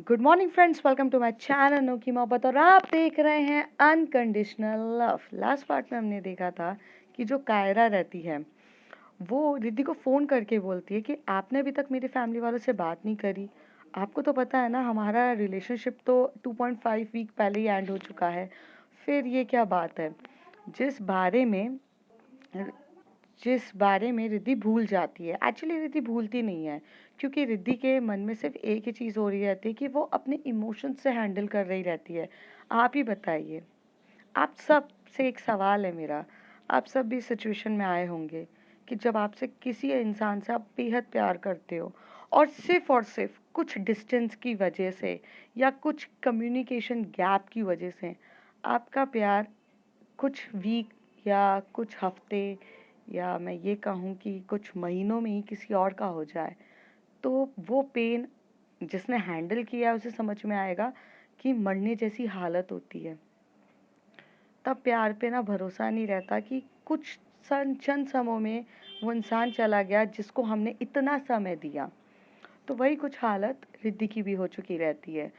Good morning friends, welcome to my channel अनोखी मोहब्बत। और आप देख रहे हैं अनकंडीशनल लव। लास्ट पार्ट में हमने देखा था कि जो कायरा रहती है वो रिद्धि को फ़ोन करके बोलती है कि आपने अभी तक मेरी फैमिली वालों से बात नहीं करी। आपको तो पता है ना, हमारा रिलेशनशिप तो 2.5 वीक पहले ही एंड हो चुका है। फिर ये क्या बात है? जिस बारे में जिस बारे में रिद्धि भूल जाती है, एक्चुअली रिद्धि भूलती नहीं है, क्योंकि रिद्धि के मन में सिर्फ एक ही चीज़ हो रही रहती है कि वो अपने इमोशंस से हैंडल कर रही रहती है। आप ही बताइए, आप सब से एक सवाल है मेरा। आप सब भी सिचुएशन में आए होंगे कि जब आपसे किसी इंसान से आप बेहद प्यार करते हो और सिर्फ कुछ डिस्टेंस की वजह से या कुछ कम्युनिकेशन गैप की वजह से आपका प्यार कुछ वीक या कुछ हफ्ते या मैं ये कहूँ कि कुछ महीनों में ही किसी और का हो जाए, तो वो पेन जिसने हैंडल किया है उसे समझ में आएगा कि मरने जैसी हालत होती है। तब प्यार पे ना भरोसा नहीं रहता कि कुछ चंद समयों में वो इंसान चला गया जिसको हमने इतना समय दिया। तो वही कुछ हालत रिद्धि की भी हो चुकी रहती है।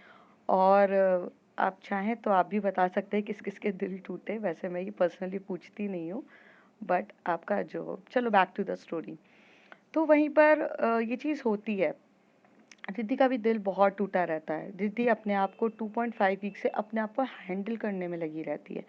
और आप चाहें तो आप भी बता सकते हैं किस किस के दिल टूटे। वैसे मैं ये पर्सनली पूछती नहीं हूँ, बट आपका जो, चलो बैक टू द स्टोरी। तो वहीं पर ये चीज़ होती है। रिद्धि का भी दिल बहुत टूटा रहता है। रिद्धि अपने आप को 2.5 वीक से अपने आप को हैंडल करने में लगी रहती है।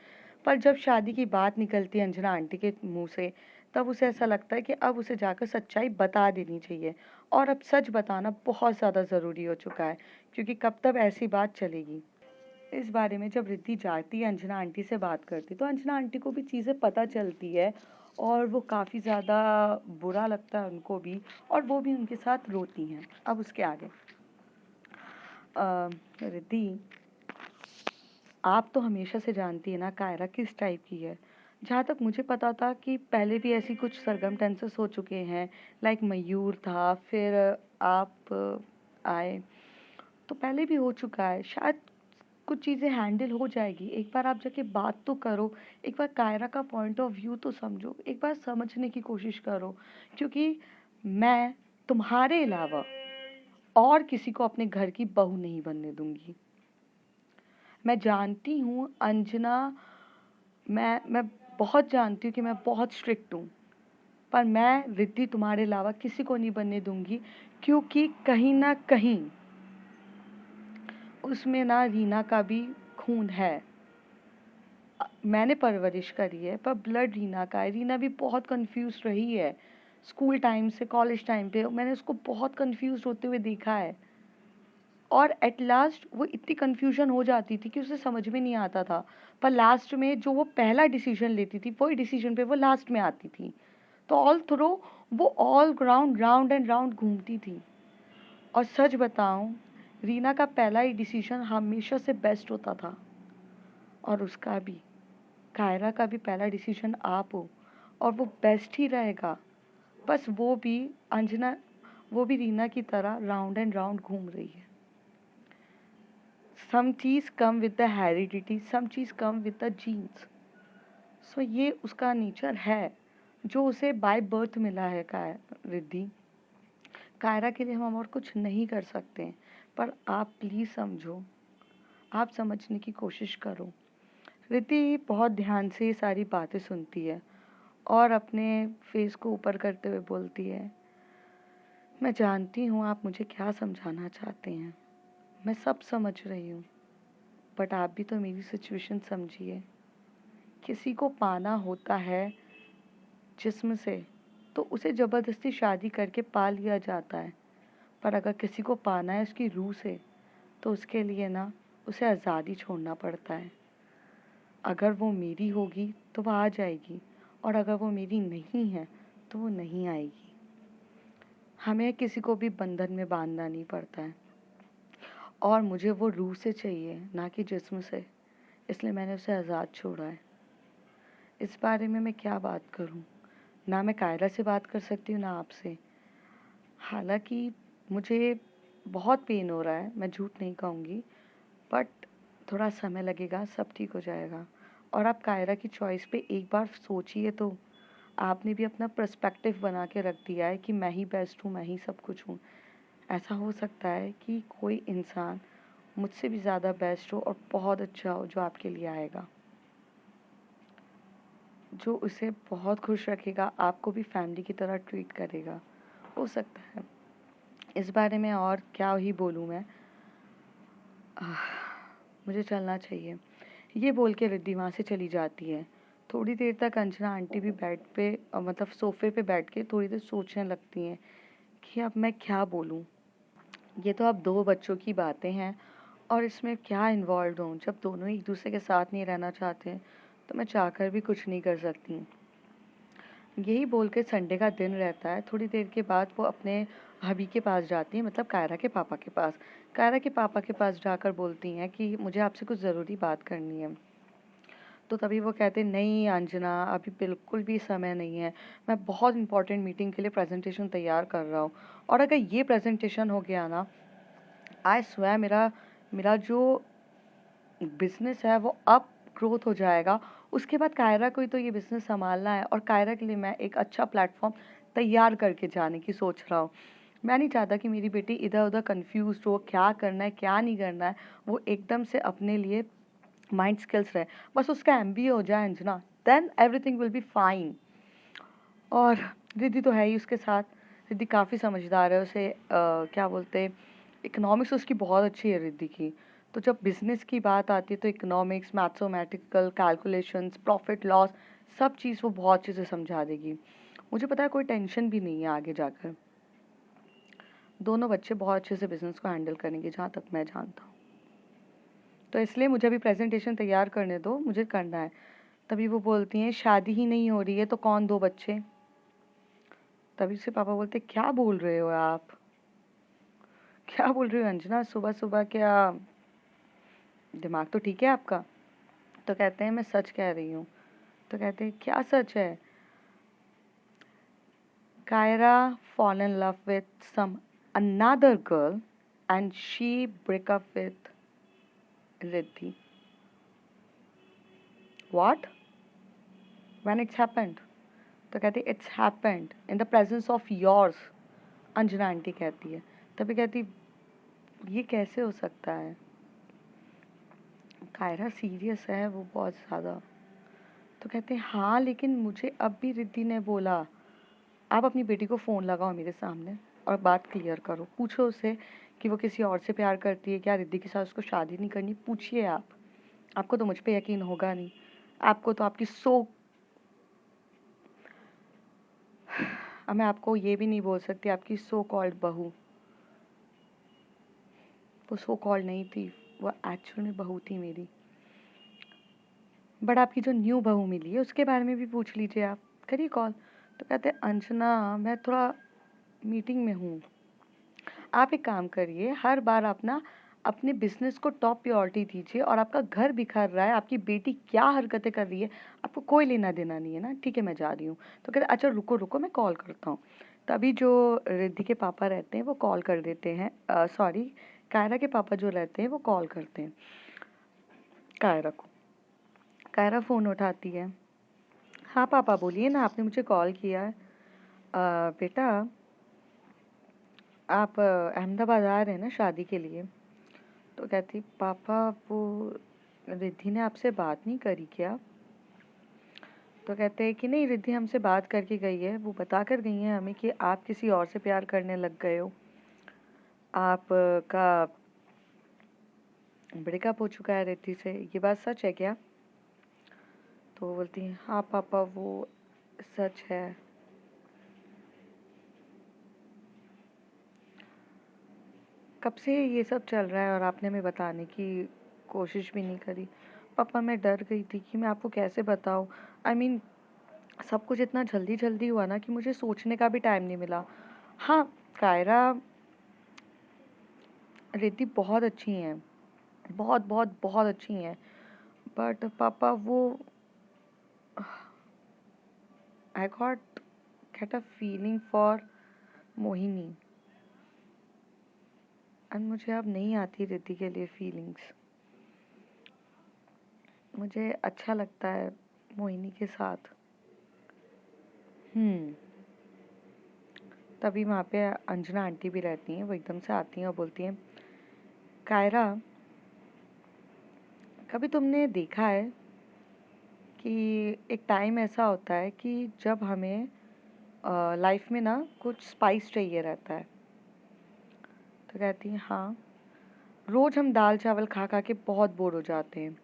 पर जब शादी की बात निकलती है अंजना आंटी के मुंह से, तब उसे ऐसा लगता है कि अब उसे जाकर सच्चाई बता देनी चाहिए। और अब सच बताना बहुत ज़्यादा ज़रूरी हो चुका है, क्योंकि कब तक ऐसी बात चलेगी। इस बारे में जब रिद्धि जाती है अंजना आंटी से बात करती, तो अंजना आंटी को भी चीज़ें पता चलती है और वो काफ़ी ज़्यादा बुरा लगता है उनको भी, और वो भी उनके साथ रोती हैं। अब उसके आगे रिद्धि, आप तो हमेशा से जानती है ना कायरा किस टाइप की है। जहाँ तक मुझे पता था कि पहले भी ऐसी कुछ सरगम टेंसेस हो चुके हैं, लाइक मयूर था, फिर आप आए, तो पहले भी हो चुका है। शायद कुछ चीज़ें हैंडल हो जाएगी। एक बार आप जाके बात तो करो, एक बार कायरा का पॉइंट ऑफ व्यू तो समझो, एक बार समझने की कोशिश करो, क्योंकि मैं तुम्हारे अलावा और किसी को अपने घर की बहू नहीं बनने दूंगी। मैं जानती हूँ अंजना, मैं बहुत जानती हूँ कि मैं बहुत स्ट्रिक्ट हूँ, पर मैं रिद्धि तुम्हारे अलावा किसी को नहीं बनने दूंगी, क्योंकि कहीं ना कहीं उसमें ना रीना का भी खून है। मैंने परवरिश करी है, पर ब्लड रीना का है। रीना भी बहुत कंफ्यूज रही है स्कूल टाइम से, कॉलेज टाइम पे मैंने उसको बहुत कंफ्यूज होते हुए देखा है। और एट लास्ट वो इतनी कंफ्यूजन हो जाती थी कि उसे समझ में नहीं आता था, पर लास्ट में जो वो पहला डिसीजन लेती थी वही डिसीजन पे वो लास्ट में आती थी। तो ऑल थ्रू वो all ground round and round घूमती थी। और सच बताऊं, रीना का पहला ही डिसीजन हमेशा से बेस्ट होता था, और उसका भी, कायरा का भी पहला डिसीजन आप हो, और वो बेस्ट ही रहेगा। बस अंजना वो भी रीना की तरह राउंड एंड राउंड घूम रही है। सम चीज़ come with the heredity, some चीज़ come with the genes. So ये उसका नेचर है जो उसे बाय बर्थ मिला है। रिद्धि, कायरा के लिए हम और कुछ नहीं कर सकते, पर आप प्लीज़ समझो, आप समझने की कोशिश करो। रिद्धि बहुत ध्यान से ये सारी बातें सुनती है और अपने फेस को ऊपर करते हुए बोलती है, मैं जानती हूँ आप मुझे क्या समझाना चाहते हैं, मैं सब समझ रही हूँ, बट आप भी तो मेरी सिचुएशन समझिए। किसी को पाना होता है जिस्म से, तो उसे ज़बरदस्ती शादी करके पा लिया जाता है। पर अगर किसी को पाना है उसकी रूह से, तो उसके लिए ना उसे आज़ादी छोड़ना पड़ता है। अगर वो मेरी होगी तो वो आ जाएगी, और अगर वो मेरी नहीं है तो वो नहीं आएगी। हमें किसी को भी बंधन में बांधना नहीं पड़ता है, और मुझे वो रूह से चाहिए, ना कि जिस्म से। इसलिए मैंने उसे आज़ाद छोड़ा है। इस बारे में मैं क्या बात करूं? ना मैं कायरा से बात कर सकती हूँ, ना आपसे। हालांकि मुझे बहुत पेन हो रहा है, मैं झूठ नहीं कहूँगी, बट थोड़ा समय लगेगा, सब ठीक हो जाएगा। और आप कायरा की चॉइस पे एक बार सोचिए तो। आपने भी अपना पर्सपेक्टिव बना के रख दिया है कि मैं ही बेस्ट हूँ, मैं ही सब कुछ हूँ। ऐसा हो सकता है कि कोई इंसान मुझसे भी ज़्यादा बेस्ट हो और बहुत अच्छा हो जो आपके लिए आएगा, जो उसे बहुत खुश रखेगा, आपको भी फैमिली की तरह ट्रीट करेगा। हो सकता है इस बारे में और क्या ही बोलूँ मैं। आह, मुझे चलना चाहिए, ये बोल के रिद्धि वहाँ से चली जाती है। थोड़ी देर तक अंजना आंटी भी बेड पे मतलब सोफे पे बैठ के थोड़ी देर सोचने लगती हैं कि अब मैं क्या बोलूँ। ये तो अब दो बच्चों की बातें हैं और इसमें क्या इन्वॉल्व हूँ। जब दोनों एक दूसरे के साथ नहीं रहना चाहते हैं तो मैं चाहकर भी कुछ नहीं कर सकती। यही बोल के संडे का दिन रहता है। थोड़ी देर के बाद वो अपने हबी के पास जाती हैं, मतलब कायरा के पापा के पास। कायरा के पापा के पास जाकर बोलती हैं कि मुझे आपसे कुछ ज़रूरी बात करनी है। तो तभी वो कहते हैं, नहीं अंजना, अभी बिल्कुल भी समय नहीं है, मैं बहुत इंपॉर्टेंट मीटिंग के लिए प्रेजेंटेशन तैयार कर रहा हूँ और अगर ये प्रेजेंटेशन हो गया ना, आई स्वेयर मेरा मेरा जो बिजनेस है वो अप ग्रोथ हो जाएगा। उसके बाद कायरा को ही तो ये बिजनेस संभालना है और कायरा के लिए मैं एक अच्छा प्लेटफॉर्म तैयार करके जाने की सोच रहा हूँ। मैं नहीं चाहता कि मेरी बेटी इधर उधर कंफ्यूज हो, क्या करना है क्या नहीं करना है। वो एकदम से अपने लिए माइंड स्किल्स रहे, बस उसका एमबीए हो जाए Anjana, then everything will be fine. और रिद्धि तो है ही उसके साथ। रिद्धि काफ़ी समझदार है, उसे क्या बोलते हैं, इकोनॉमिक्स उसकी बहुत अच्छी है रिद्धि की। तो जब बिजनेस की बात आती है तो economics, mathematical calculations, profit loss, सब चीज़ वो बहुत अच्छे से समझा देगी। मुझे पता है कोई टेंशन भी नहीं है आगे जाकर। दोनों बच्चे बहुत अच्छे से बिजनेस को हैंडल करेंगे जहाँ तक मैं जानता हूँ। तो इसलिए मुझे अभी प्रेजेंटेशन तैयार करने दो, मुझे करना है। तभी वो बोलती हैं, शादी ही नहीं हो रही है तो कौन दो बच्चे। तभी से पापा बोलते, क्या बोल रहे हो आप, क्या बोल रही हो अंजना, सुबह सुबह क्या, दिमाग तो ठीक है आपका। तो कहते हैं मैं सच कह रही हूँ। तो कहते हैं क्या सच है। Kiara fall in love with some another girl and she break up with Riddhi. What? When it's happened? तो कहती है it's happened in the presence of yours. Anjana aunty कहती है। तभी कहती, ये कैसे हो सकता है। कायरा सीरियस है वो बहुत ज़्यादा। तो कहते हैं हाँ, लेकिन मुझे अब भी रिद्धि ने बोला। आप अपनी बेटी को फ़ोन लगाओ मेरे सामने और बात क्लियर करो। पूछो उसे कि वो किसी और से प्यार करती है क्या, रिद्धि के साथ उसको शादी नहीं करनी। पूछिए आप। आपको तो मुझ पे यकीन होगा नहीं। आपको तो आपकी अब मैं आपको ये भी नहीं बोल सकती, आपकी सो कॉल्ड बहू, वो सो कॉल्ड नहीं थी, वो एक्चुअल में बहू थी मेरी। बट आपकी जो न्यू बहू मिली है उसके बारे में भी पूछ लीजिए आप, करिए कॉल। तो कहते हैं अंजना मैं थोड़ा मीटिंग में हूँ। आप एक काम करिए, हर बार अपना अपने बिजनेस को टॉप प्रायोरिटी दीजिए और आपका घर बिखर रहा है, आपकी बेटी क्या हरकतें कर रही है, आपको कोई लेना देना नहीं है ना, ठीक है मैं जा रही हूँ। तो कहते अच्छा रुको रुको मैं कॉल करता हूँ। तभी जो रिद्धि के पापा रहते हैं वो कॉल कर देते हैं, सॉरी कायरा के पापा जो रहते हैं वो कॉल करते हैं कायरा को। कायरा फ़ोन उठाती है। हाँ पापा बोलिए ना, आपने मुझे कॉल किया है। बेटा आप अहमदाबाद आ रहे हैं ना शादी के लिए। तो कहती पापा वो रिद्धि ने आपसे बात नहीं करी क्या। तो कहते हैं कि नहीं, रिद्धि हमसे बात करके गई है, वो बता कर गई हैं हमें कि आप किसी और से प्यार करने लग गए हो, आपका ब्रेकअप हो चुका है रिद्धि से, ये बात सच है क्या। तो वो बोलती हैं हाँ पापा वो सच है। कब से ये सब चल रहा है और आपने हमें बताने की कोशिश भी नहीं करी। पापा मैं डर गई थी कि मैं आपको कैसे बताऊँ। आई मीन सब कुछ इतना जल्दी जल्दी हुआ ना कि मुझे सोचने का भी टाइम नहीं मिला। हाँ, कायरा रिद्धि बहुत अच्छी हैं, बहुत बहुत बहुत अच्छी हैं, बट पापा वो I got get a feeling for Mohini and मुझे अब नहीं आती रिद्धि के लिए फीलिंग्स। मुझे अच्छा लगता है मोहिनी के साथ। तभी वहाँ पे अंजना आंटी भी रहती हैं, वो एकदम से आती हैं और बोलती हैं कायरा कभी तुमने देखा है कि एक टाइम ऐसा होता है कि जब हमें लाइफ में ना कुछ स्पाइस चाहिए रहता है। तो कहती हैं हाँ, रोज हम दाल चावल खा खा के बहुत बोर हो जाते हैं।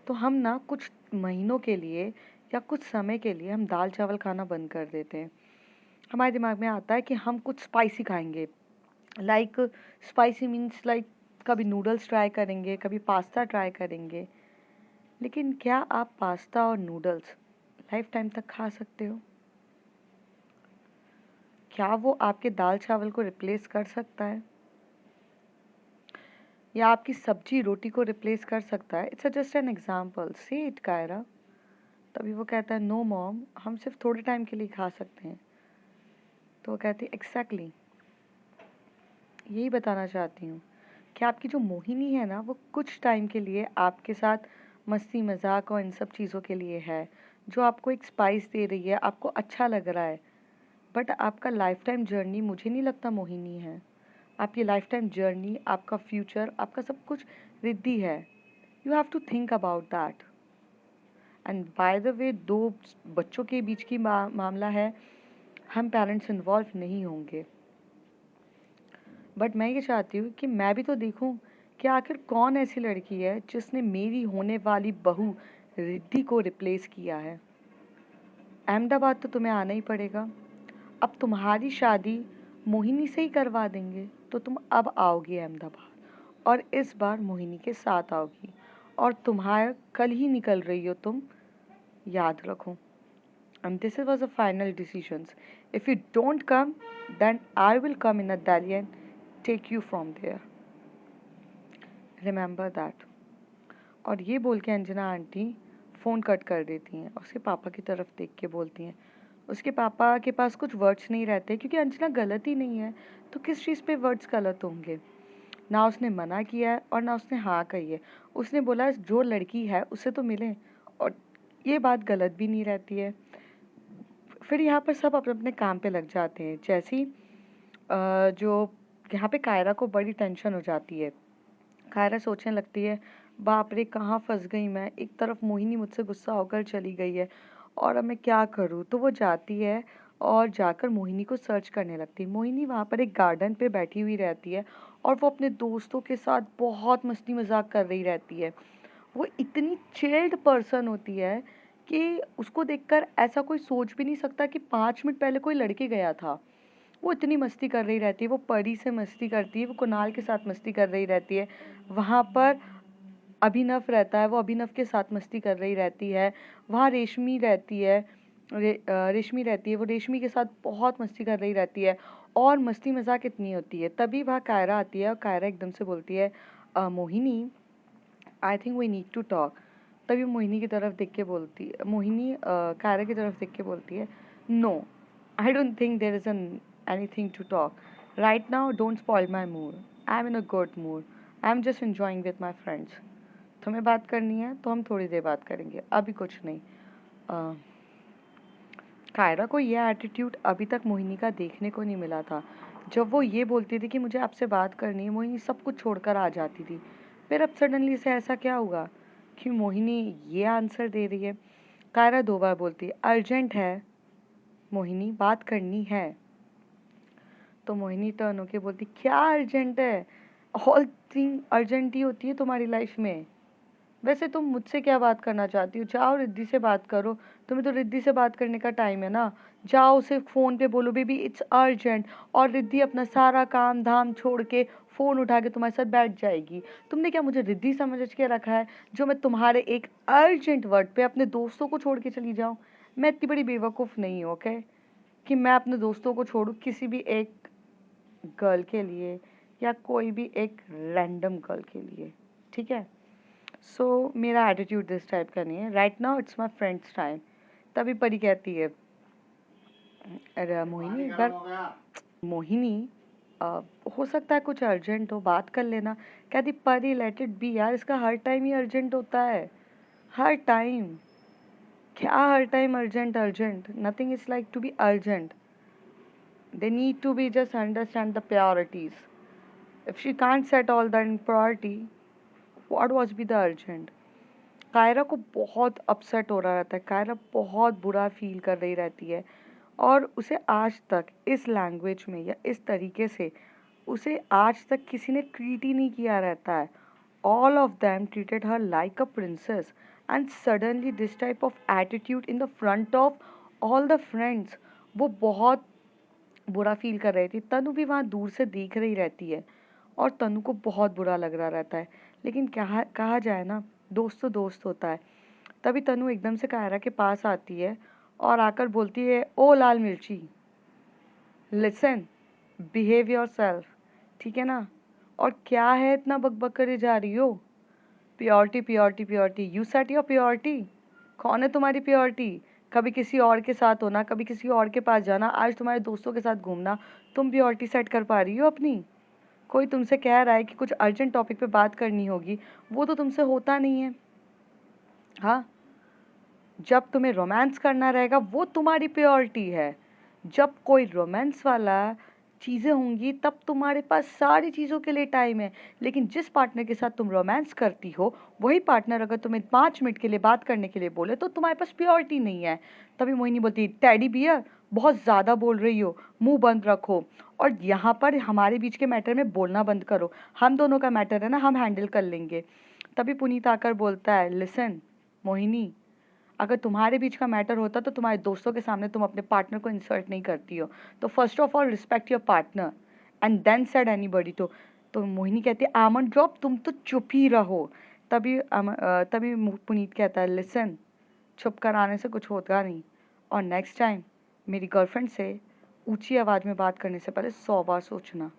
तो हम ना कुछ महीनों के लिए या कुछ समय के लिए हम दाल चावल खाना बंद कर देते हैं। हमारे दिमाग में आता है कि हम कुछ स्पाइसी खाएंगे। लाइक स्पाइसी मीन्स लाइक कभी नूडल्स ट्राई करेंगे, कभी पास्ता ट्राई करेंगे। लेकिन क्या आप पास्ता और नूडल्स लाइफ टाइम तक खा सकते हो? क्या वो आपके दाल चावल को रिप्लेस कर सकता है, या आपकी सब्जी रोटी को रिप्लेस कर सकता है? इट्स जस्ट एन एग्जाम्पल, से इट कायरा। तभी वो कहता है नो मॉम, हम सिर्फ थोड़े टाइम के लिए खा सकते हैं। तो वो कहती है एग्जैक्टली, यही बताना चाहती हूँ कि आपकी जो मोहिनी है ना, वो कुछ टाइम के लिए आपके साथ मस्ती मजाक और इन सब चीज़ों के लिए है, जो आपको एक स्पाइस दे रही है, आपको अच्छा लग रहा है। बट आपका लाइफ टाइम जर्नी मुझे नहीं लगता मोहिनी है। आपकी लाइफ टाइम जर्नी, आपका फ्यूचर, आपका सब कुछ रिद्धि है। You have to think about that. And by the way, दो बच्चों के बीच की मामला है, हम पेरेंट्स इन्वॉल्व नहीं होंगे। बट मैं ये चाहती हूँ कि मैं भी तो देखूँ कि आखिर कौन ऐसी लड़की है जिसने मेरी होने वाली बहू रिद्धि को रिप्लेस किया है। अहमदाबाद तो तुम्हें आना ही पड़ेगा। अब तुम्हारी शादी मोहिनी से ही करवा देंगे, तो तुम अब आओगी अहमदाबाद, और इस बार मोहिनी के साथ आओगी। और तुम्हारा कल ही निकल रही हो तुम, याद रखो। And this was a final decisions. If you don't come, then I will come in a Delhi and take you from there. Remember that. और ये बोल के अंजना आंटी फ़ोन कट कर देती हैं और उसके पापा की तरफ देख के बोलती हैं। उसके पापा के पास कुछ वर्ड्स नहीं रहते, क्योंकि अंजना गलत ही नहीं है, तो किस चीज़ पे वर्ड्स गलत होंगे? ना उसने मना किया है और ना उसने हाँ कही है। उसने बोला जो लड़की है उससे तो मिलें, और ये बात गलत भी नहीं रहती है। फिर यहाँ पर सब अपने अपने काम पे लग जाते हैं। जैसी जो यहाँ पे कायरा को बड़ी टेंशन हो जाती है। कायरा सोचने लगती है बाप रे, कहाँ फंस गई मैं। एक तरफ मोहिनी मुझसे गुस्सा होकर चली गई है, और अब मैं क्या करूँ? तो वो जाती है और जाकर मोहिनी को सर्च करने लगती है। मोहिनी वहाँ पर एक गार्डन पे बैठी हुई रहती है और वो अपने दोस्तों के साथ बहुत मस्ती मजाक कर रही रहती है। वो इतनी चिल्ड पर्सन होती है कि उसको देखकर ऐसा कोई सोच भी नहीं सकता कि 5 मिनट पहले कोई लड़के गया था। वो इतनी मस्ती कर रही रहती है, वो परी से मस्ती करती है, वो कुणाल के साथ मस्ती कर रही रहती है। वहाँ पर अभिनव रहता है, वो अभिनव के साथ मस्ती कर रही रहती है। वहाँ रेशमी रहती है, रेशमी रहती है, वो रेशमी के साथ बहुत मस्ती कर रही रहती है। और मस्ती मजाक इतनी होती है, तभी वहाँ कायरा आती है और कायरा एकदम से बोलती है Mohini, I think we need to talk. तभी मोहिनी की तरफ देख के बोलती है, मोहिनी कायरा की तरफ देख के बोलती है no, I don't think there is anything to talk right now, don't spoil my mood, I am in a good mood, I am just enjoying with my friends. तुम्हें बात करनी है तो हम थोड़ी देर बात करेंगे, अभी कुछ नहीं। कायरा को यह एटीट्यूड अभी तक मोहिनी का देखने को नहीं मिला था। जब वो ये बोलती थी कि मुझे आपसे बात करनी है, मोहिनी सब कुछ छोड़कर आ जाती थी। फिर अब सडनली से ऐसा क्या हुआ कि मोहिनी ये आंसर दे रही है? कायरा 2 बार बोलती है अर्जेंट है मोहिनी, बात करनी है। तो मोहिनी टर्न होके बोलती क्या अर्जेंट है? ऑल थिंग अर्जेंट ही होती है तुम्हारी लाइफ में। वैसे तुम मुझसे क्या बात करना चाहती हो? जाओ रिद्धि से बात करो, तुम्हें तो रिद्धि से बात करने का टाइम है ना। जाओ उसे फोन पे बोलो बेबी इट्स अर्जेंट, और रिद्धि अपना सारा काम धाम छोड़ के फोन उठा के तुम्हारे साथ बैठ जाएगी। तुमने क्या मुझे रिद्धि समझ के रखा है जो मैं तुम्हारे एक अर्जेंट वर्ड पे अपने दोस्तों को छोड़ के चली जाऊँ? मैं इतनी बड़ी बेवकूफ़ नहीं हूँ, ओके, कि मैं अपने दोस्तों को छोड़ूँ किसी भी एक गर्ल के लिए, या कोई भी एक रैंडम गर्ल के लिए, ठीक है? सो मेरा एटीट्यूड दिस टाइप का नहीं है। Right now it's my friends time. तभी परी कहती है अरे मोहिनी एक बार, मोहिनी अ, हो सकता है कुछ अर्जेंट हो, बात कर लेना। कहती परी लेट इट बी यार, इसका हर टाइम ही अर्जेंट होता है, हर टाइम। क्या हर time urgent? Urgent nothing is like to be urgent, they need to be just understand the priorities. If she can't set all the in priority, what was be the urgent? Kaira को बहुत upset हो रहा रहता है, कायरा बहुत बुरा feel कर रही रहती है और उसे आज तक इस लैंग्वेज में या इस तरीके से उसे आज तक किसी ने ट्रीट ही नहीं किया रहता है। All of them treated her like a princess and suddenly this type of attitude in the front of all the friends. वो बहुत बुरा फील कर रही थी। तनु भी वहाँ दूर से देख रही रहती है और तनु को बहुत बुरा लग रहा रहता है, लेकिन कहा जाए ना, दोस्त तो दोस्त होता है। तभी तनु एकदम से कायरा के पास आती है और आकर बोलती है, ओ लाल मिर्ची, लिसन, बिहेव योर सेल्फ, ठीक है ना? और क्या है इतना बकबक करे जा रही हो? Purity purity purity, you set your purity. कौन है तुम्हारी प्योरिटी? कभी किसी और के साथ होना, कभी किसी और के पास जाना, आज तुम्हारे दोस्तों के साथ घूमना, तुम प्योरिटी सेट कर पा रही हो अपनी? कोई तुमसे कह रहा है कि कुछ अर्जेंट टॉपिक पे बात करनी होगी, वो तो तुमसे होता नहीं है। हाँ, जब तुम्हें रोमांस करना रहेगा वो तुम्हारी प्योरिटी है। जब कोई रोमांस वाला चीज़ें होंगी तब तुम्हारे पास सारी चीज़ों के लिए टाइम है, लेकिन जिस पार्टनर के साथ तुम रोमांस करती हो वही पार्टनर अगर तुम्हें 5 मिनट के लिए बात करने के लिए बोले तो तुम्हारे पास प्योरिटी नहीं है। तभी मोहिनी बोलती, टैडी बियर बहुत ज़्यादा बोल रही हो, मुंह बंद रखो और यहाँ पर हमारे बीच के मैटर में बोलना बंद करो। हम दोनों का मैटर है ना, हम हैंडल कर लेंगे। तभी पुनीत आकर बोलता है, लिसन मोहिनी, अगर तुम्हारे बीच का मैटर होता तो तुम्हारे दोस्तों के सामने तुम अपने पार्टनर को इंसल्ट नहीं करती हो। तो first of all respect your partner and then said anybody. तो मोहिनी कहती है, आमंड ड्रॉप, तुम तो चुप ही रहो। तभी पुनीत कहता है, लिसन, चुप कराने से कुछ होगा नहीं और नेक्स्ट टाइम मेरी गर्लफ्रेंड से ऊंची आवाज़ में बात करने से पहले 100 बार सोचना।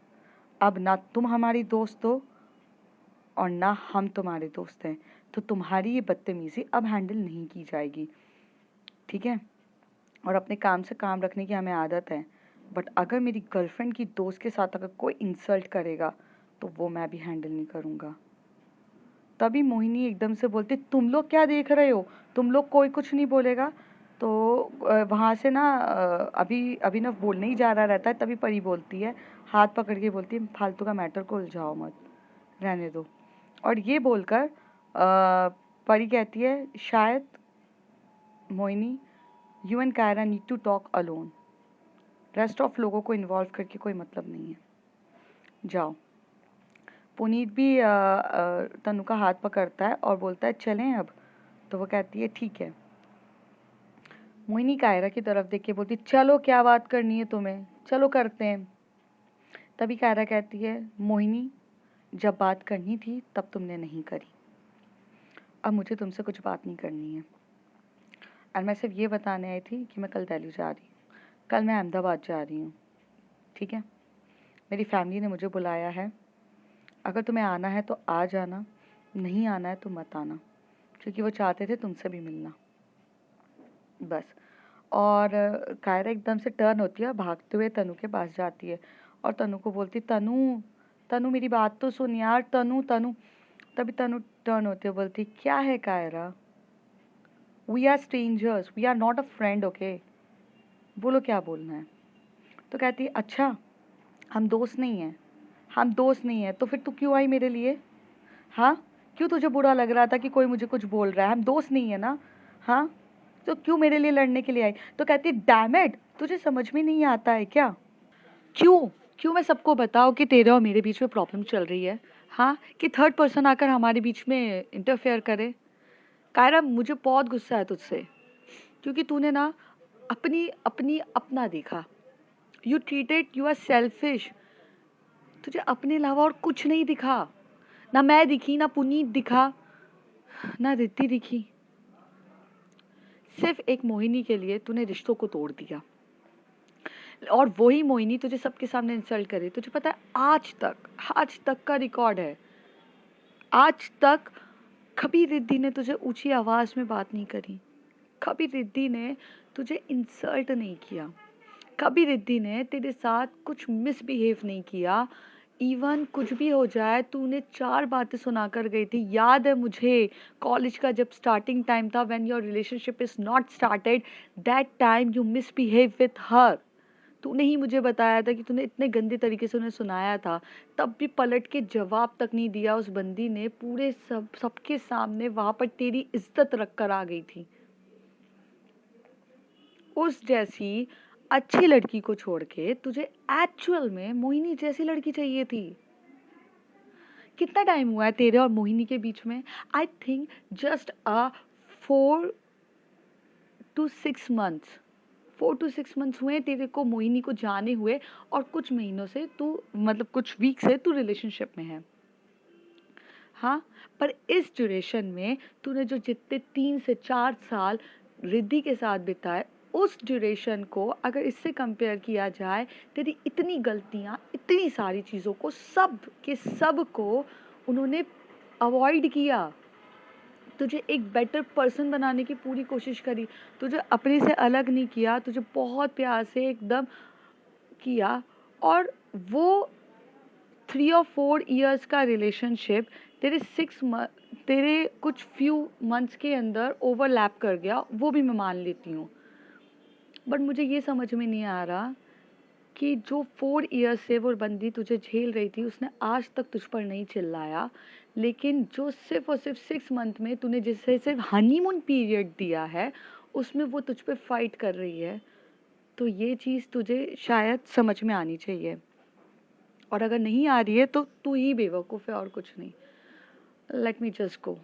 अब ना तुम हमारी दोस्त हो और ना हम तुम्हारे दोस्त हैं, तो तुम्हारी ये बदतमीजी अब हैंडल नहीं की जाएगी, ठीक है? और अपने काम से काम रखने की हमें आदत है, बट अगर मेरी गर्लफ्रेंड की दोस्त के साथ अगर कोई इंसल्ट करेगा तो वो मैं भी हैंडल नहीं करूँगा। तभी मोहिनी एकदम से बोलती, तुम लोग क्या देख रहे हो, तुम लोग कोई कुछ नहीं बोलेगा। तो वहाँ से ना अभिनव बोलने ही जा रहा रहता है, तभी परी बोलती है, हाथ पकड़ के बोलती है, फालतू का मैटर को उलझाओ मत, रहने दो। और ये बोलकर परी कहती है, शायद Mohini, you and Kaira need to talk alone, rest of लोगों को इन्वॉल्व करके कोई मतलब नहीं है, जाओ। पुनीत भी तनु का हाथ पकड़ता है और बोलता है, चलें अब? तो वो कहती है, ठीक है। मोहिनी कायरा की तरफ देख के बोलती, चलो क्या बात करनी है तुम्हें, चलो करते हैं। तभी कायरा कहती है, मोहिनी, जब बात करनी थी तब तुमने नहीं करी, अब मुझे तुमसे कुछ बात नहीं करनी है। और मैं सिर्फ ये बताने आई थी कि मैं कल दिल्ली जा रही हूँ, कल मैं अहमदाबाद जा रही हूँ, ठीक है? मेरी फैमिली ने मुझे बुलाया है, अगर तुम्हें आना है तो आ जाना, नहीं आना है तो मत आना, क्योंकि वो चाहते थे तुमसे भी मिलना, बस। और कायरा एकदम से टर्न होती है, भागते हुए तनु के पास जाती है और तनु को बोलती, तनु, तनु मेरी बात तो सुन यार, तनु तनु। तभी तनु टर्न होती है, बोलती, क्या है Kaira, we are strangers, we are not a friend, okay? बोलो क्या बोलना है। तो कहती है, अच्छा हम दोस्त नहीं हैं, हम दोस्त नहीं हैं, तो फिर तू क्यों आई मेरे लिए? हाँ, क्यों तुझे बुरा लग रहा था कि कोई मुझे कुछ बोल रहा है? हम दोस्त नहीं है ना? हाँ, तो क्यों मेरे लिए लड़ने के लिए आई? तो कहती, डैम इट, तुझे समझ में नहीं आता है क्या? क्यों क्यों मैं सबको बताऊं कि तेरे और मेरे बीच में प्रॉब्लम चल रही है? हाँ, कि थर्ड पर्सन आकर हमारे बीच में इंटरफेयर करे? कायरा, मुझे बहुत गुस्सा है तुझसे, क्योंकि तूने ना अपनी अपनी अपना देखा, you treated, you are selfish, तुझे अपने अलावा और कुछ नहीं दिखा, ना मैं दिखी, ना पुनीत दिखा, ना रिद्धि दिखी। सिर्फ एक मोहिनी के लिए तूने रिश्तों को तोड़ दिया और वही मोहिनी तुझे सबके सामने इंसल्ट करे। तुझे पता है, आज तक का रिकॉर्ड है, आज तक कभी रिद्धि ने तुझे ऊंची आवाज में बात नहीं करी, कभी रिद्धि ने तुझे इंसल्ट नहीं किया, कभी रिद्धि ने तेरे साथ कुछ मिसबिहेव नहीं किया। इवन कुछ भी हो जाए, तूने 4 बातें सुनाकर गई थी, याद है मुझे, कॉलेज का जब स्टार्टिंग टाइम था, when your relationship is not started, that time you misbehave with her. तूने ही मुझे बताया था कि तूने इतने गंदे तरीके से उन्हें सुनाया था, तब भी पलट के जवाब तक नहीं दिया उस बंदी ने, पूरे सबके सामने वहां पर तेरी इज्जत रख कर आ गई थी। उस जैसी अच्छी लड़की को छोड़ के तुझे एक्चुअल में मोहिनी जैसी लड़की चाहिए थी। कितना टाइम हुआ है तेरे और मोहिनी के बीच में? I think just a 4 to 6 months। 4 to 6 months हुए तेरे को मोहिनी को जाने हुए, और कुछ महीनों से तू, मतलब कुछ वीक से तू रिलेशनशिप में है। हाँ, पर इस ड्यूरेशन में तूने जो जितने 3 से 4 साल रिद्धि के साथ बिताए, उस ड्यूरेशन को अगर इससे कंपेयर किया जाए, तेरी इतनी गलतियाँ, इतनी सारी चीज़ों को, सब के सब को उन्होंने अवॉइड किया। तुझे एक बेटर पर्सन बनाने की पूरी कोशिश करी, तुझे अपने से अलग नहीं किया, तुझे बहुत प्यार से एकदम किया। और वो 3 or 4 years का रिलेशनशिप तेरे कुछ फ्यू मंथ्स के अंदर ओवरलैप कर गया, वो भी मैं मान लेती हूँ। बट मुझे ये समझ में नहीं आ रहा कि जो 4 years से वो बंदी तुझे झेल रही थी, उसने आज तक तुझ पर नहीं चिल्लाया, लेकिन जो सिर्फ और सिर्फ 6 मंथ में तूने जिसे सिर्फ हनीमून पीरियड दिया है, उसमें वो तुझ पे फाइट कर रही है। तो ये चीज़ तुझे शायद समझ में आनी चाहिए, और अगर नहीं आ रही है तो तू ही बेवकूफ़ है और कुछ नहीं। Let me just go.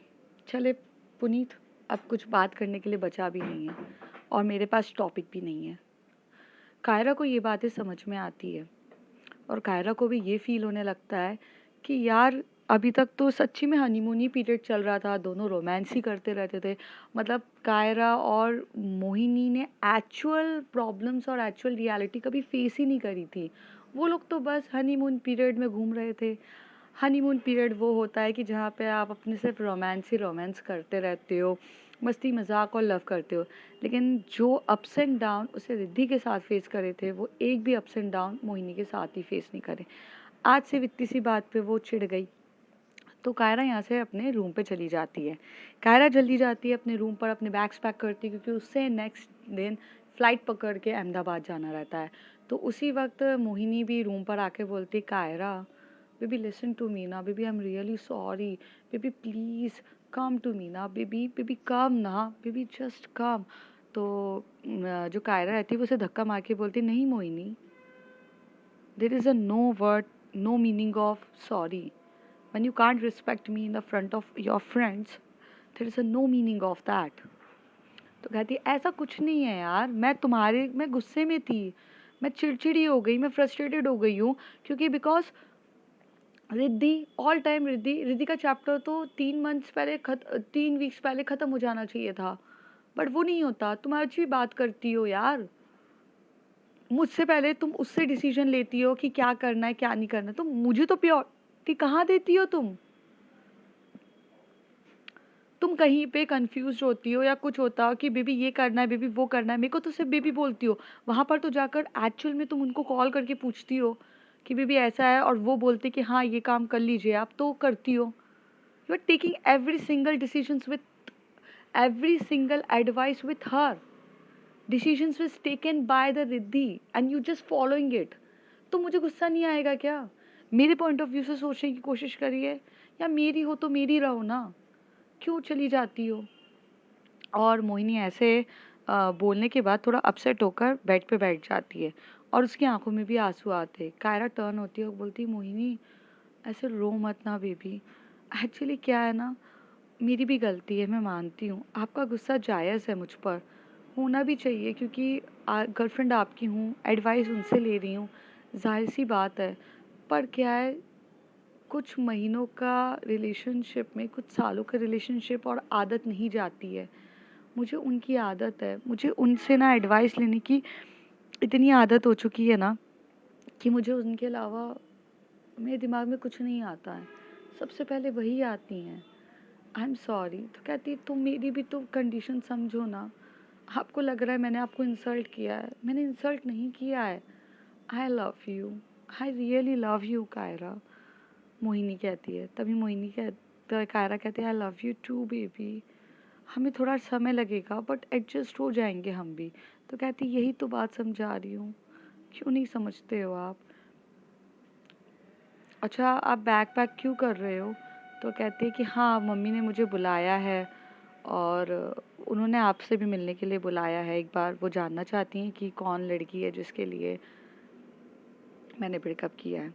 चले पुनीत, अब कुछ बात करने के लिए बचा भी नहीं है, और मेरे पास टॉपिक भी नहीं है। कायरा को ये बातें समझ में आती है, और कायरा को भी ये फील होने लगता है कि यार अभी तक तो सच्ची में हनीमून ही पीरियड चल रहा था, दोनों रोमांस ही करते रहते थे। मतलब कायरा और मोहिनी ने एक्चुअल प्रॉब्लम्स और एक्चुअल रियलिटी कभी फेस ही नहीं करी थी। वो लोग तो बस हनीमून पीरियड में घूम रहे थे। हनीमून पीरियड वो होता है कि जहाँ पे आप अपने सिर्फ रोमांस ही रोमांस करते रहते हो, मस्ती मजाक और लव करते हो। लेकिन जो अप्स एंड डाउन उसे रिद्धि के साथ फेस करे थे, वो एक भी अप्स एंड डाउन मोहिनी के साथ ही फेस नहीं करे। आज सिर्फ इतनी सी बात पे वो चिढ़ गई, तो कायरा यहाँ से अपने रूम पे चली जाती है। कायरा जल्दी जाती है अपने रूम पर, अपने बैग्स पैक करती है, क्योंकि उससे नेक्स्ट दिन फ़्लाइट पकड़ के अहमदाबाद जाना रहता है। तो उसी वक्त मोहिनी भी रूम पर आके बोलती, Kyra baby listen to me ना baby, I am really sorry baby, please come to me ना बेबी, बेबी कम ना बेबी, जस्ट कम। तो जो कायरा रहती है वो उसे धक्का मार के बोलती, नहीं Mohini, there is a no word, no meaning of sorry. When you can't respect me in the front of your friends, there is a no meaning of that। तो कहती है ऐसा कुछ नहीं है यार, मैं गुस्से में थी, मैं चिड़चिड़ी हो गई, मैं फ्रस्ट्रेटेड हो गई हूँ, क्योंकि because Riddhi, all time Riddhi, Riddhi का चैप्टर तो 3 वीक्स पहले ख़त्म हो जाना चाहिए था, बट वो नहीं होता। तुम आज भी बात करती हो यार, मुझसे पहले तुम उससे डिसीजन लेती हो कि क्या करना है क्या नहीं करना, तुम मुझे तो प्योरिटी कहाँ देती हो तुम कहीं पे कंफ्यूज होती हो या कुछ होता हो कि बेबी ये करना है, बेबी वो करना है, मेरे को तो सिर्फ बेबी बोलती हो। वहां पर तो जाकर एक्चुअल में तुम उनको कॉल करके पूछती हो कि बेबी ऐसा है, और वो बोलते कि हाँ ये काम कर लीजिए आप, तो करती हो। You are taking every single decisions with every single advice with her. Decisions was taken by the Riddhi and you just following it. तो मुझे गुस्सा नहीं आएगा क्या? मेरे पॉइंट ऑफ व्यू से सोचने की कोशिश करिए, या मेरी हो तो मेरी रहो ना, क्यों चली जाती हो? और मोहिनी ऐसे बोलने के बाद थोड़ा अपसेट होकर बेड पे बैठ जाती है, और उसकी आंखों में भी आंसू आते हैं। कायरा टर्न होती है और बोलती, मोहिनी ऐसे रो मत ना बेबी, एक्चुअली क्या है ना, मेरी भी गलती है, मैं मानती हूँ, आपका गुस्सा जायज़ है मुझ पर, होना भी चाहिए, क्योंकि गर्लफ्रेंड आपकी हूँ, एडवाइस उनसे ले रही हूँ, जाहिर सी बात है। पर क्या है, कुछ महीनों का रिलेशनशिप में कुछ सालों का रिलेशनशिप और आदत नहीं जाती है। मुझे उनकी आदत है, मुझे उनसे ना एडवाइस लेने की इतनी आदत हो चुकी है ना, कि मुझे उनके अलावा मेरे दिमाग में कुछ नहीं आता है, सबसे पहले वही आती हैं। I am sorry. तो कहती, तुम मेरी भी तो कंडीशन समझो ना, आपको लग रहा है मैंने आपको इंसल्ट किया है, मैंने इंसल्ट नहीं किया है। I love you, I really love you Kaira, Mohini कहती है। तभी मोहिनी कहता, कायरा कहते हैं, I love you too baby, हमें थोड़ा समय लगेगा बट एडजस्ट हो जाएंगे हम भी। तो कहती, यही तो बात समझा रही हूँ क्यों नहीं समझते हो आप? अच्छा, आप बैग पैक क्यों कर रहे हो? तो कहती है कि हाँ, मम्मी ने मुझे बुलाया है और उन्होंने आपसे भी मिलने के लिए बुलाया है एक बार। वो जानना चाहती हैं कि कौन लड़की है जिसके लिए मैंने ब्रेकअप किया है।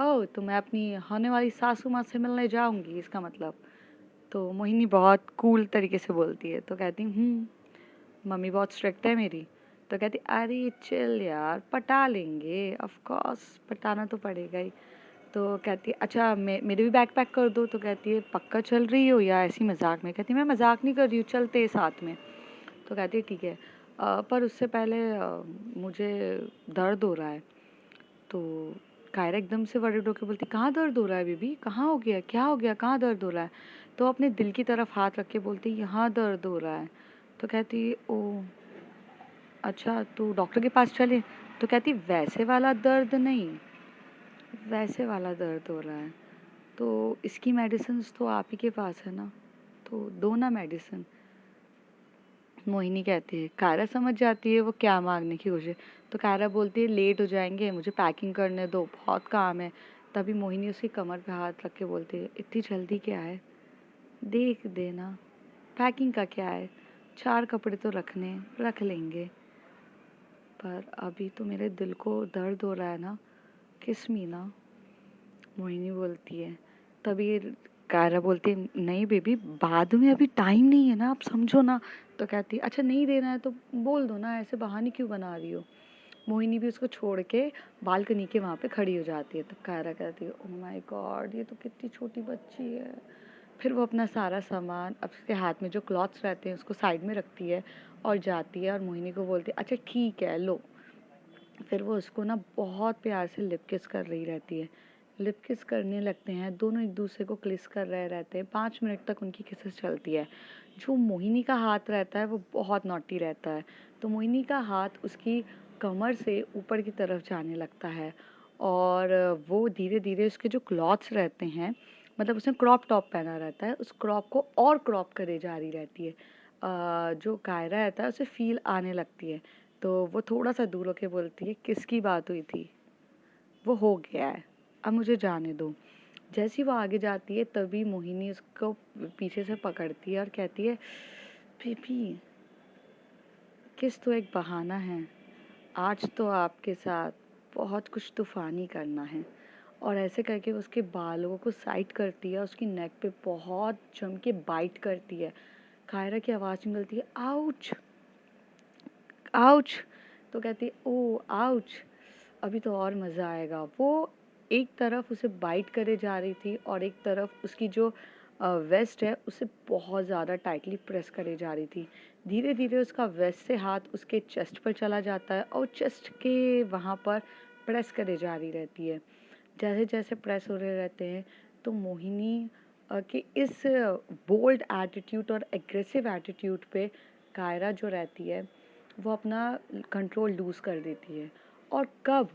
ओह! तो मैं अपनी होने वाली सासू माँ से मिलने जाऊँगी इसका मतलब। तो मोहिनी बहुत कूल तरीके से बोलती है, तो कहती हूँ मम्मी बहुत स्ट्रिक्ट है मेरी। तो कहती अरे चिल यार, पटा लेंगे, ऑफ कोर्स पटाना तो पड़ेगा ही। तो कहती है अच्छा मेरे भी बैग पैक कर दो। तो कहती है पक्का चल रही हो या ऐसी मजाक में? कहती है मैं मजाक नहीं कर रही हूँ, चलते हैं साथ में। तो कहती है ठीक है, पर उससे पहले मुझे दर्द हो रहा है। तो कायरा एकदम से वर्रिड होकर बोलती कहाँ दर्द हो रहा है बेबी, कहाँ हो गया, क्या हो गया, कहाँ दर्द हो रहा है? तो अपने दिल की तरफ हाथ रख के बोलती यहाँ दर्द हो रहा है। तो कहती ओ अच्छा, तो डॉक्टर के पास चले? तो कहती वैसे वाला दर्द नहीं, वैसे वाला दर्द हो रहा है। तो इसकी मेडिसिन तो आप ही के पास है ना, तो दो ना मेडिसिन। मोहिनी कहती है, कायरा समझ जाती है वो क्या मांगने की कोशिश। तो कायरा बोलती है लेट हो जाएंगे, मुझे पैकिंग करने दो, बहुत काम है। तभी मोहिनी उसकी कमर पे हाथ रख के बोलती है इतनी जल्दी क्या है, देख देना, पैकिंग का क्या है, 4 कपड़े तो रखने, रख लेंगे। पर अभी तो मेरे दिल को दर्द हो रहा है ना, किस मी ना। मोहिनी बोलती है, तभी कायरा बोलती है नहीं बेबी, बाद में, अभी टाइम नहीं है ना, आप समझो ना। तो कहती है अच्छा नहीं देना है तो बोल दो ना, ऐसे बहाने क्यों बना रही हो? मोहिनी भी उसको छोड़ के बालकनी के वहाँ पे खड़ी हो जाती है। तो कायरा कहती है ओह माय गॉड, ये तो कितनी छोटी बच्ची है। फिर वो अपना सारा सामान, अब उसके हाथ में जो क्लॉथ्स रहते हैं उसको साइड में रखती है और जाती है और मोहिनी को बोलती है अच्छा ठीक है लो। फिर वो उसको ना बहुत प्यार से लिप किस कर रही रहती है। लिप किस करने लगते हैं दोनों, एक दूसरे को किस कर रहे रहते हैं। 5 मिनट तक उनकी किसेस चलती है। जो मोहिनी का हाथ रहता है वो बहुत नॉटी रहता है, तो मोहिनी का हाथ उसकी कमर से ऊपर की तरफ जाने लगता है और वो धीरे धीरे उसके जो क्लॉथ्स रहते हैं, मतलब उसने क्रॉप टॉप पहना रहता है, उस क्रॉप को और क्रॉप करे जा रही रहती है। जो कायरा रहता है उसे फील आने लगती है। तो वो थोड़ा सा दूर होके बोलती है किसकी बात हुई थी, वो हो गया है, अब मुझे जाने दो। जैसी वो आगे जाती है तभी मोहिनी उसको पीछे से पकड़ती है और कहती है बेबी, किस तो एक बहाना है, आज तो आपके साथ बहुत कुछ तूफानी करना है। और ऐसे करके उसके बालों को साइड करती है, उसकी नेक पे बहुत जम के बाइट करती है। कायरा की आवाज़ निकलती है आउच, आउच। तो कहती है ओ आउच, अभी तो और मज़ा आएगा। वो एक तरफ उसे बाइट करे जा रही थी और एक तरफ उसकी जो वेस्ट है उसे बहुत ज़्यादा टाइटली प्रेस करे जा रही थी। धीरे धीरे उसका वेस्ट से हाथ उसके चेस्ट पर चला जाता है और चेस्ट के वहाँ पर प्रेस करे जा रही रहती है। जैसे जैसे प्रेस हो रहे रहते हैं तो मोहिनी के इस बोल्ड एटीट्यूड और एग्रेसिव एटीट्यूड पे कायरा जो रहती है वो अपना कंट्रोल लूज़ कर देती है। और कब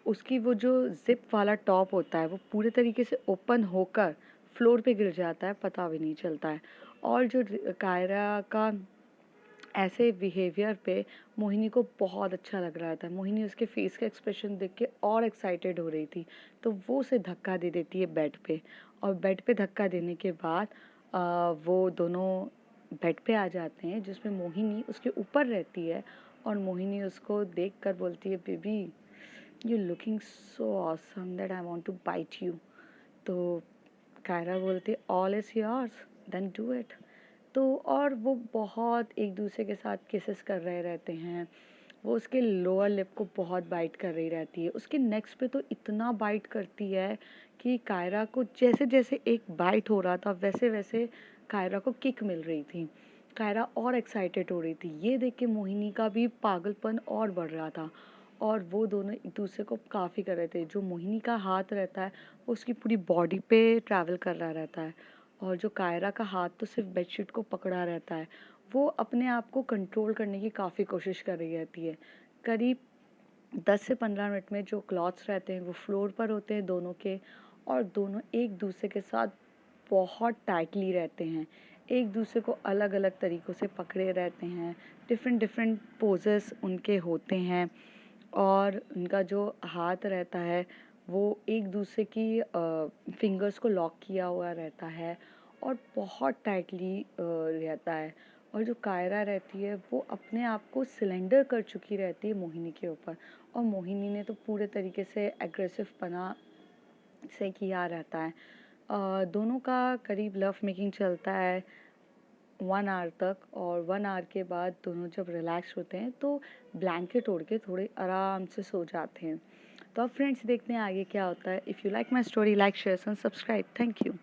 उसकी वो जो ज़िप वाला टॉप होता है वो पूरे तरीके से ओपन होकर फ्लोर पे गिर जाता है, पता भी नहीं चलता है। और जो कायरा का ऐसे बिहेवियर पे मोहिनी को बहुत अच्छा लग रहा था। मोहिनी उसके फेस का एक्सप्रेशन देख के और एक्साइटेड हो रही थी। तो वो उसे धक्का दे देती है बेड पे और बेड पे धक्का देने के बाद वो दोनों बेड पे आ जाते हैं जिसमें मोहिनी उसके ऊपर रहती है और मोहिनी उसको देखकर बोलती है baby, you looking so awesome that I want to bite you. तो कायरा बोलती है all is yours, then do it. तो और वो बहुत एक दूसरे के साथ किसेस कर रहे रहते हैं। वो उसके लोअर लिप को बहुत बाइट कर रही रहती है, उसके नेक्स्ट पे तो इतना बाइट करती है कि कायरा को जैसे जैसे एक बाइट हो रहा था वैसे वैसे कायरा को किक मिल रही थी। कायरा और एक्साइटेड हो रही थी, ये देख के मोहिनी का भी पागलपन और बढ़ रहा था। और वो दोनों एक दूसरे को काफ़ी कर रहे थे। जो मोहिनी का हाथ रहता है वो उसकी पूरी बॉडी पे ट्रैवल कर रहा रहता है और जो कायरा का हाथ तो सिर्फ बेडशीट को पकड़ा रहता है। वो अपने आप को कंट्रोल करने की काफ़ी कोशिश कर रही रहती है। करीब 10 से 15 मिनट में जो क्लॉथ्स रहते हैं वो फ्लोर पर होते हैं दोनों के, और दोनों एक दूसरे के साथ बहुत टाइटली रहते हैं, एक दूसरे को अलग अलग तरीक़ों से पकड़े रहते हैं, डिफरेंट डिफरेंट पोजेस उनके होते हैं। और उनका जो हाथ रहता है वो एक दूसरे की फिंगर्स को लॉक किया हुआ रहता है और बहुत टाइटली रहता है। और जो कायरा रहती है वो अपने आप को सिलेंडर कर चुकी रहती है मोहिनी के ऊपर, और मोहिनी ने तो पूरे तरीके से एग्रेसिव पना से किया रहता है। दोनों का करीब लव मेकिंग चलता है 1 आवर तक, और 1 आवर के बाद दोनों जब रिलैक्स होते हैं तो ब्लैंकेट ओढ़ के थोड़े आराम से सो जाते हैं। तो अब फ्रेंड्स देखते हैं आगे क्या होता है। If you like my story, like share and subscribe. Thank you.